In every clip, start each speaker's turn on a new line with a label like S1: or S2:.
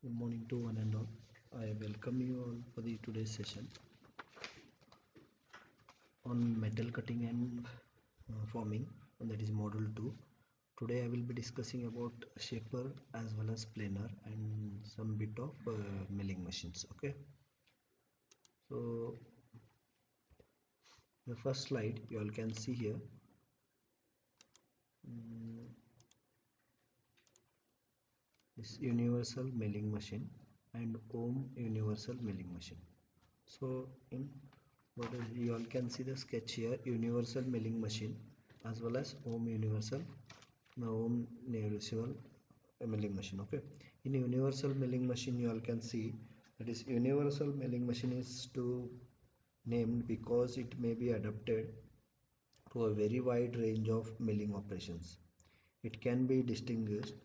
S1: Good morning to one and all. I welcome you all for the today's session on metal cutting and forming, and that is module 2. Today I will be discussing about shaper as well as planer and some bit of milling machines. Okay, so the first slide you all can see here. This universal milling machine and ohm universal milling machine. So in what is, you all can see the sketch here, universal milling machine as well as ohm universal milling machine. Okay, in universal milling machine you all can see that is universal milling machine is to named because it may be adapted to a very wide range of milling operations. It can be distinguished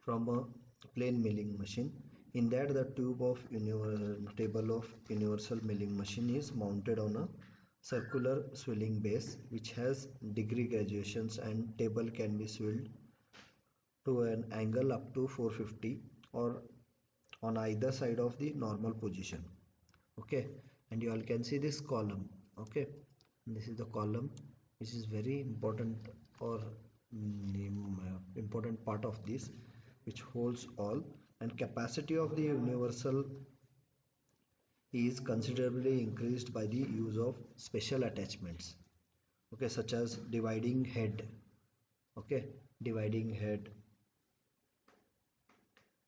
S1: from a plain milling machine in that the table of universal milling machine is mounted on a circular swilling base which has degree graduations, and table can be swilled to an angle up to 450 or on either side of the normal position. Okay, and you all can see this column. Okay, this is the column which is very important, or important part of this, which holds all, and capacity of the universal is considerably increased by the use of special attachments, okay, such as dividing head. Okay, dividing head,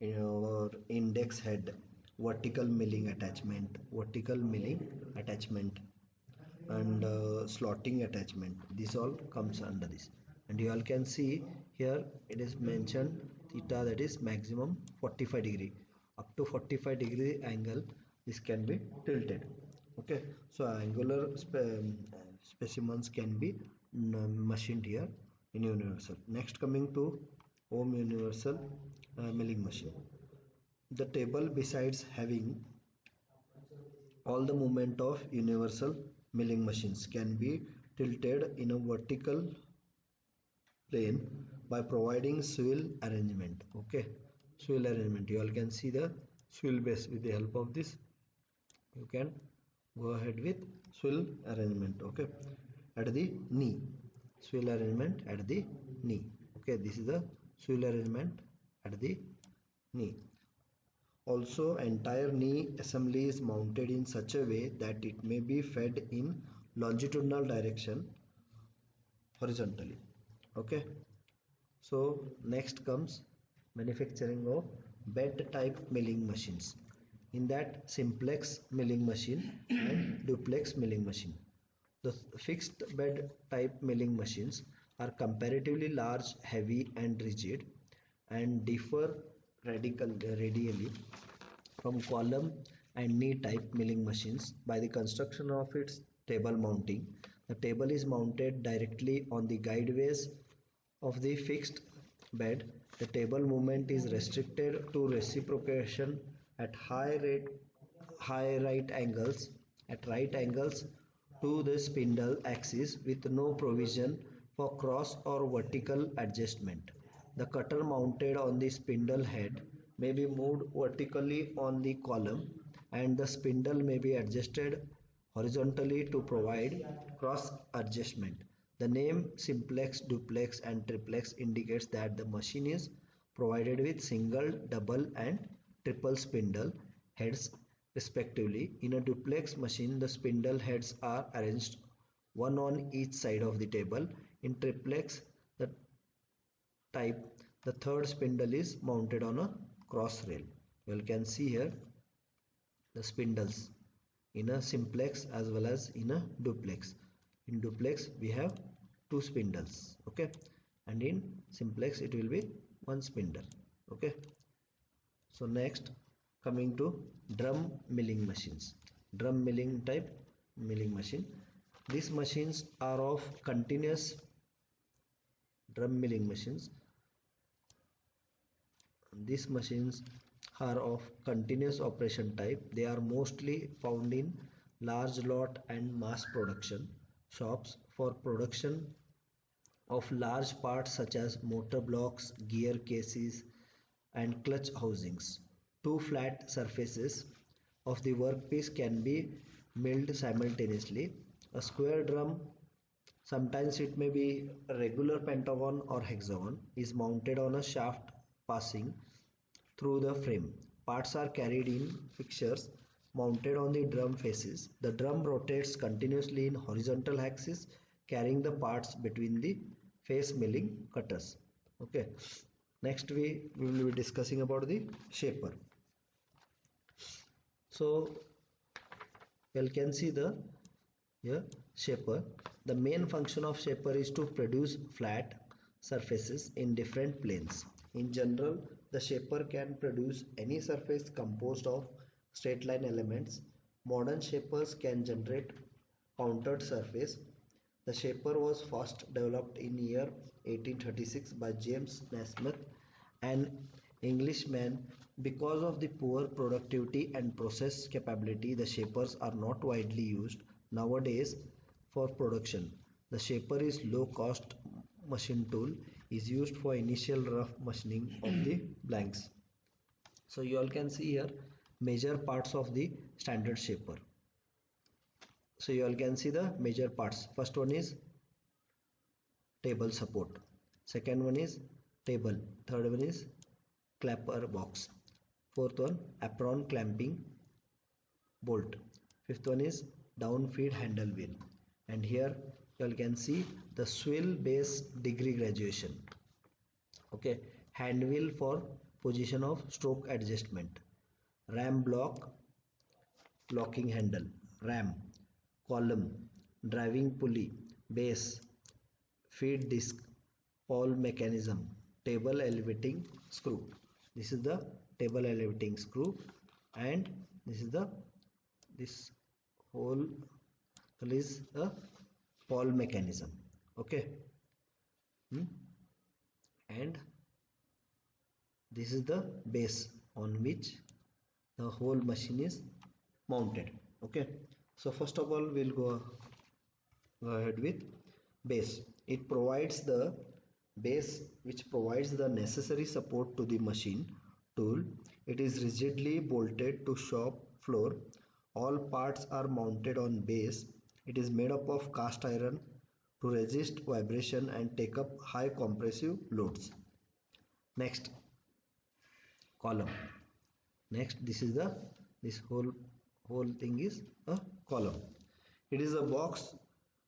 S1: or index head, vertical milling attachment, and slotting attachment. This all comes under this, and you all can see here it is mentioned theta, that is maximum 45 degree, up to 45 degree angle this can be tilted. Okay, so angular specimens can be machined here in universal. Next, coming to ohm universal milling machine. The table, besides having all the movement of universal milling machines, can be tilted in a vertical plane by providing swivel arrangement. Okay, swivel arrangement, you all can see the swivel base. With the help of this you can go ahead with swivel arrangement. Okay, at the knee, swivel arrangement at the knee. Okay, this is the swivel arrangement at the knee. Also, entire knee assembly is mounted in such a way that it may be fed in longitudinal direction horizontally. Okay, so next comes manufacturing of bed type milling machines. In that, simplex milling machine and duplex milling machine. The fixed bed type milling machines are comparatively large, heavy and rigid, and differ radially from column and knee type milling machines by the construction of its table mounting. The table is mounted directly on the guideways of the fixed bed. The table movement is restricted to reciprocation at high right angles to the spindle axis, with no provision for cross or vertical adjustment. The cutter mounted on the spindle head may be moved vertically on the column, and the spindle may be adjusted horizontally to provide cross adjustment. The name simplex, duplex and triplex indicates that the machine is provided with single, double and triple spindle heads respectively. In a duplex machine, the spindle heads are arranged one on each side of the table. In triplex the type, the third spindle is mounted on a cross rail. You can see here the spindles in a simplex as well as in a duplex. In duplex we have two spindles, okay, and in simplex it will be one spindle. Okay, so next, coming to drum milling machines. Drum milling type milling machine. These machines are of continuous drum milling machines. These machines are of continuous operation type. They are mostly found in large lot and mass production shops for production of large parts such as motor blocks, gear cases, and clutch housings. Two flat surfaces of the workpiece can be milled simultaneously. A square drum, sometimes it may be a regular pentagon or hexagon, is mounted on a shaft passing through the frame. Parts are carried in fixtures mounted on the drum faces. The drum rotates continuously in horizontal axis, carrying the parts between the face milling cutters. Okay. Next we will be discussing about the shaper. So you can see the here shaper. The main function of shaper is to produce flat surfaces in different planes. In general, the shaper can produce any surface composed of straight line elements. Modern shapers can generate contoured surface. The shaper was first developed in year 1836 by James Naismith, an Englishman. Because of the poor productivity and process capability, the shapers are not widely used nowadays for production. The shaper is low cost machine tool, is used for initial rough machining of the blanks. So you all can see here major parts of the standard shaper. So you all can see the major parts. First one is table support, second one is table, third one is clapper box, fourth one apron clamping bolt, fifth one is down feed handle wheel, and here you all can see the swivel base degree graduation. Okay, hand wheel for position of stroke adjustment, ram block locking handle, ram column driving pulley, base feed disc, pawl mechanism, table elevating screw. This is the table elevating screw, and this is the this whole is a pawl mechanism. Okay. And this is the base on which the whole machine is mounted. Okay, so first of all we'll go ahead with base. It provides the base which provides the necessary support to the machine tool. It is rigidly bolted to shop floor. All parts are mounted on base. It is made up of cast iron to resist vibration and take up high compressive loads. Next, column. Next, this whole thing is a column. It is a box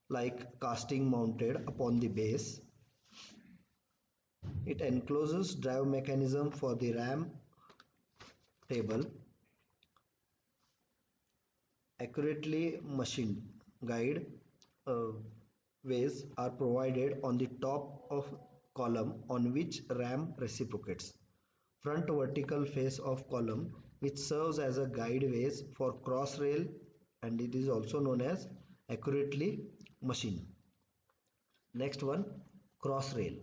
S1: like casting mounted upon the base. It encloses drive mechanism for the ram table. Accurately machined guide ways are provided on the top of column on which ram reciprocates. Front vertical face of column which serves as a guide ways for cross rail, and it is also known as accurately machined. Next one, cross rail.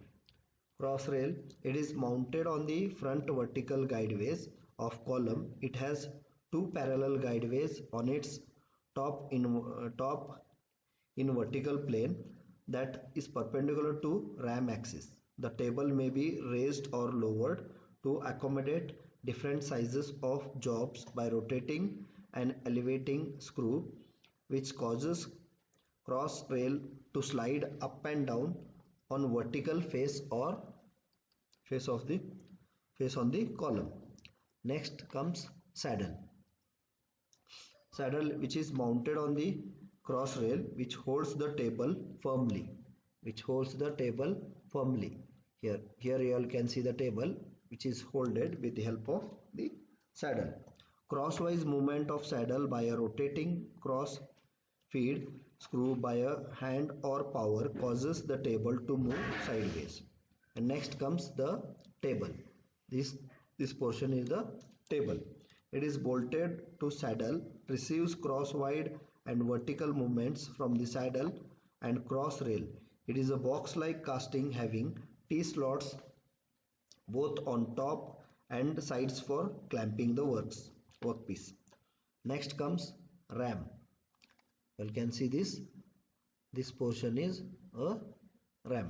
S1: Cross rail, it is mounted on the front vertical guideways of column. It has two parallel guideways on its top in vertical plane that is perpendicular to ram axis. The table may be raised or lowered to accommodate different sizes of jobs by rotating an elevating screw, which causes cross rail to slide up and down on vertical face or face on the column. Next comes saddle. Saddle which is mounted on the cross rail, which holds the table firmly. Here you all can see the table which is holded with the help of the saddle. Crosswise movement of saddle by a rotating cross feed screw by a hand or power causes the table to move sideways. And next comes the table. This portion is the table. It is bolted to saddle, receives crosswise and vertical movements from the saddle and cross rail. It is a box-like casting having T-slots both on top and sides for clamping the workpiece. Next comes ram. You can see this portion is a ram.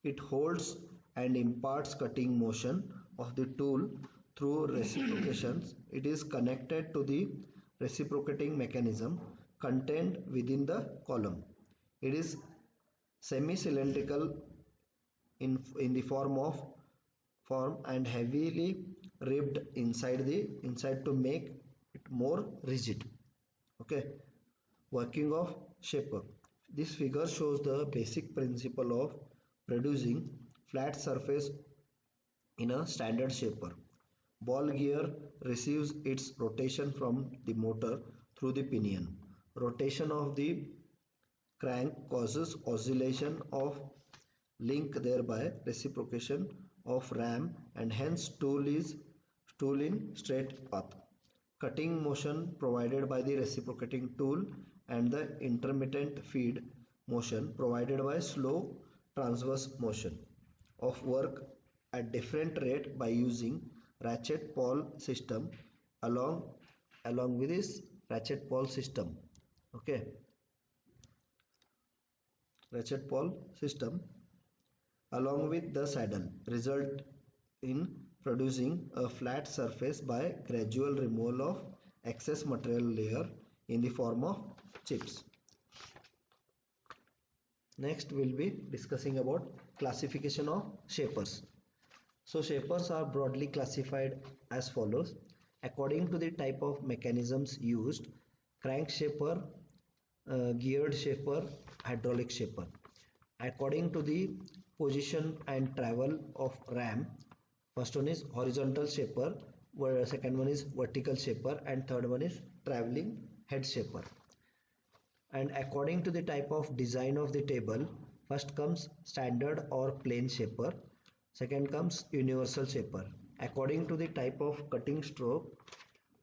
S1: It holds and imparts cutting motion of the tool through reciprocations. It is connected to the reciprocating mechanism contained within the column. It is semi-cylindrical in the form and heavily ribbed inside to make it more rigid. Okay, working of shaper. This figure shows the basic principle of producing flat surface in a standard shaper. Ball gear receives its rotation from the motor through the pinion. Rotation of the crank causes oscillation of link, thereby reciprocation of ram, and hence tool in straight path. Cutting motion provided by the reciprocating tool and the intermittent feed motion provided by slow transverse motion of work at different rate by using ratchet pawl system along with this ratchet pawl system. Okay, ratchet pawl system along with the saddle result in producing a flat surface by gradual removal of excess material layer in the form of chips. Next we'll be discussing about classification of shapers. So shapers are broadly classified as follows according to the type of mechanisms used: crank shaper, geared shaper, hydraulic shaper. According to the position and travel of ram, first one is horizontal shaper, second one is vertical shaper, and third one is traveling head shaper. And according to the type of design of the table, first comes standard or plain shaper, second comes universal shaper. According to the type of cutting stroke,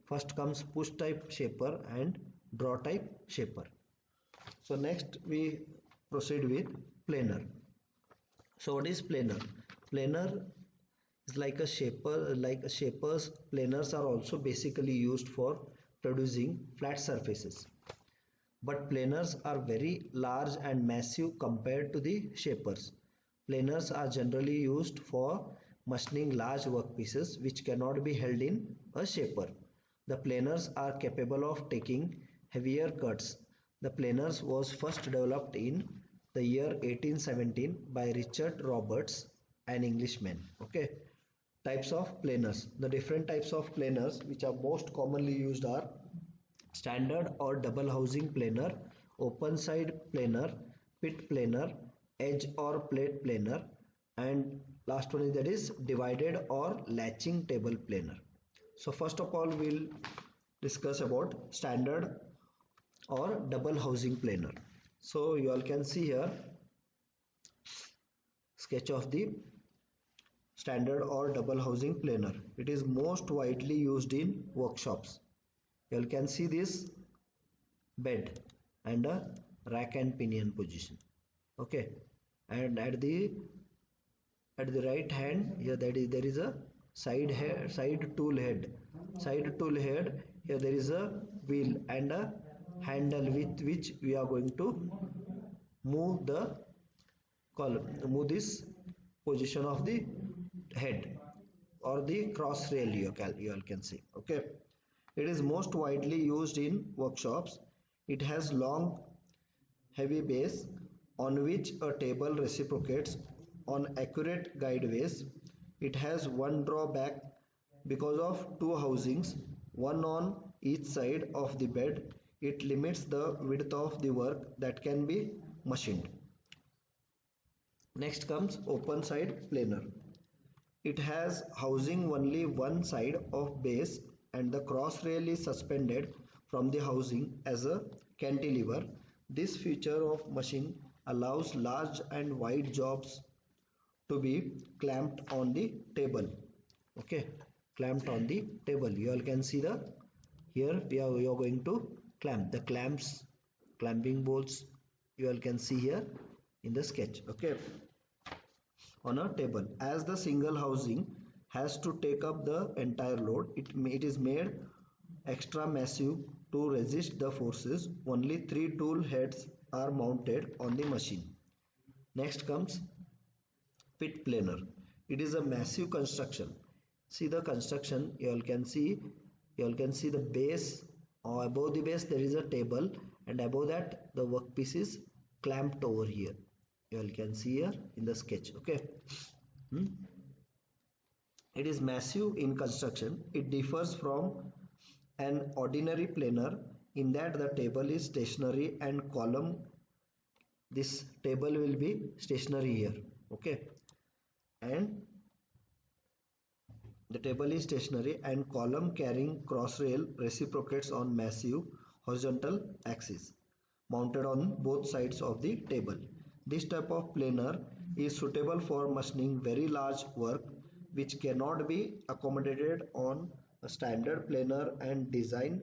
S1: first comes push type shaper and draw type shaper. So next we proceed with planer. So what is planer? Planer is like a shaper, like a shapers. Planers are also basically used for producing flat surfaces, but planers are very large and massive compared to the shapers. Planers are generally used for machining large workpieces which cannot be held in a shaper. The planers are capable of taking heavier cuts. The planers was first developed in the year 1817 by Richard Roberts, an Englishman. Okay, types of planers. The different types of planers which are most commonly used are standard or double housing planer, open side planer, pit planer, edge or plate planer, and last one is that is divided or latching table planer. So first of all we'll discuss about standard or double housing planer. So you all can see here sketch of the standard or double housing planer. It is most widely used in workshops. You all can see this bed and a rack and pinion position. Okay, and at the right hand here there is a side tool head. Here there is a wheel and a handle with which we are going to move the column, move this position of the head or the cross rail, you all can see. Okay, it is most widely used in workshops. It has long heavy base on which a table reciprocates on accurate guideways. It has one drawback because of two housings, one on each side of the bed. It limits the width of the work that can be machined. Next comes open side planer. It has housing only one side of base and the cross rail is suspended from the housing as a cantilever. This feature of machine allows large and wide jobs to be clamped on the table. Okay, clamped on the table. You all can see the here we are going to clamp the clamping bolts. You all can see here in the sketch. Okay, on a table. As the single housing has to take up the entire load, it is made extra massive to resist the forces. Only 3 tool heads are mounted on the machine. Next comes pit planer. It is a massive construction. see the construction. You all can see the base, or above the base there is a table, and above that the workpiece is clamped over here. You all can see here in the sketch. Okay. It is massive in construction. It differs from an ordinary planer in that the table is stationary and column, this table will be stationary here. Okay, and the table is stationary and column carrying cross rail reciprocates on massive horizontal axis mounted on both sides of the table. This type of planer is suitable for machining very large work which cannot be accommodated on a standard planer, and design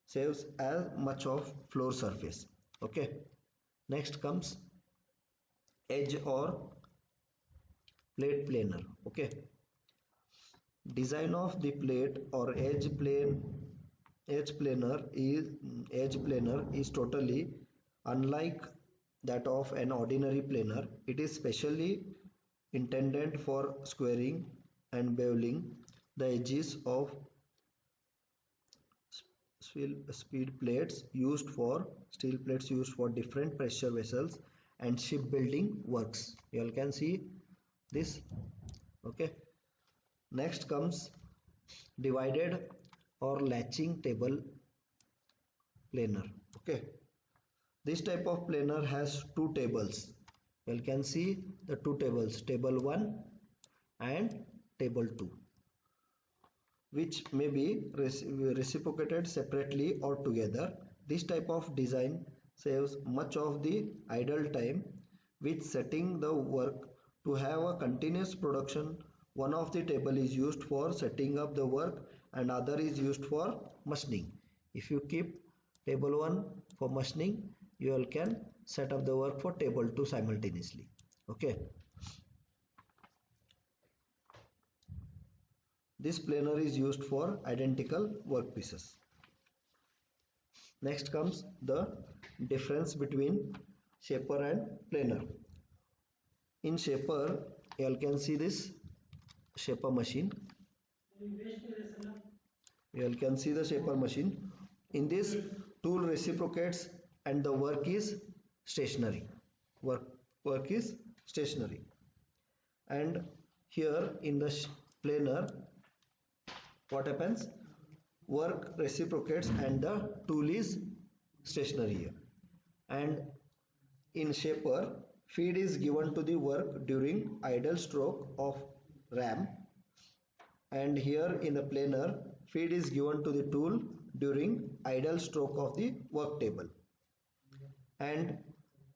S1: saves as much of floor surface. Okay, next comes edge or plate planer. Okay, design of the plate or edge planer is totally unlike that of an ordinary planer. It is specially intended for squaring and beveling the edges of steel plates used for different pressure vessels and shipbuilding works. You all can see this. Okay, next comes divided or latching table planer. Okay, this type of planer has two tables. You can see the two tables, table 1 and table 2, which may be reciprocated separately or together. This type of design saves much of the idle time with setting the work. To have a continuous production, one of the table is used for setting up the work and other is used for machining. If you keep table 1 for machining, you all can set up the work for table 2 simultaneously. Okay, this planer is used for identical workpieces. Next comes the difference between shaper and planer. In shaper, you all can see this shaper machine. You all can see the shaper machine. In this, tool reciprocates and the work is stationary. Work is stationary. And here in the planer, what happens? Work reciprocates and the tool is stationary here. And in shaper, feed is given to the work during idle stroke of ram, and here in the planer, feed is given to the tool during idle stroke of the work table. And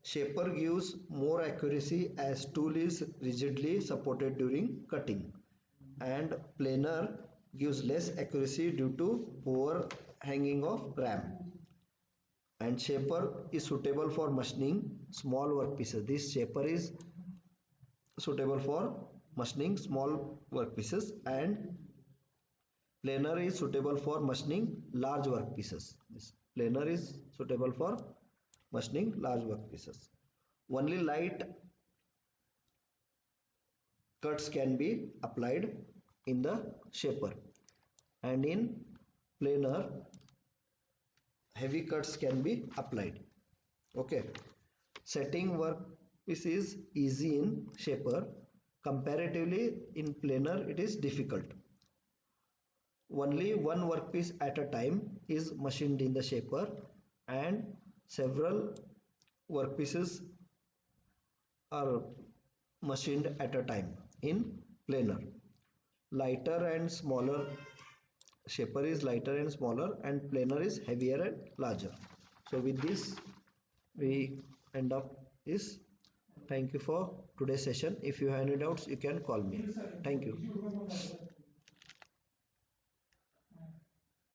S1: shaper gives more accuracy as tool is rigidly supported during cutting, and planer gives less accuracy due to overhanging of ram. And shaper is suitable for machining small workpieces. This shaper is suitable for machining small workpieces, and planer is suitable for machining large workpieces. This planer is suitable for machining large workpieces. Only light cuts can be applied in the shaper, and in planer heavy cuts can be applied. Okay, setting workpiece is easy in shaper. Comparatively in planer it is difficult. Only one workpiece at a time is machined in the shaper, and several workpieces are machined at a time in planer. Lighter and smaller, shaper is lighter and smaller, and planer is heavier and larger. So with this we end up this. Thank you for today's session. If you have any doubts, you can call me. Thank you.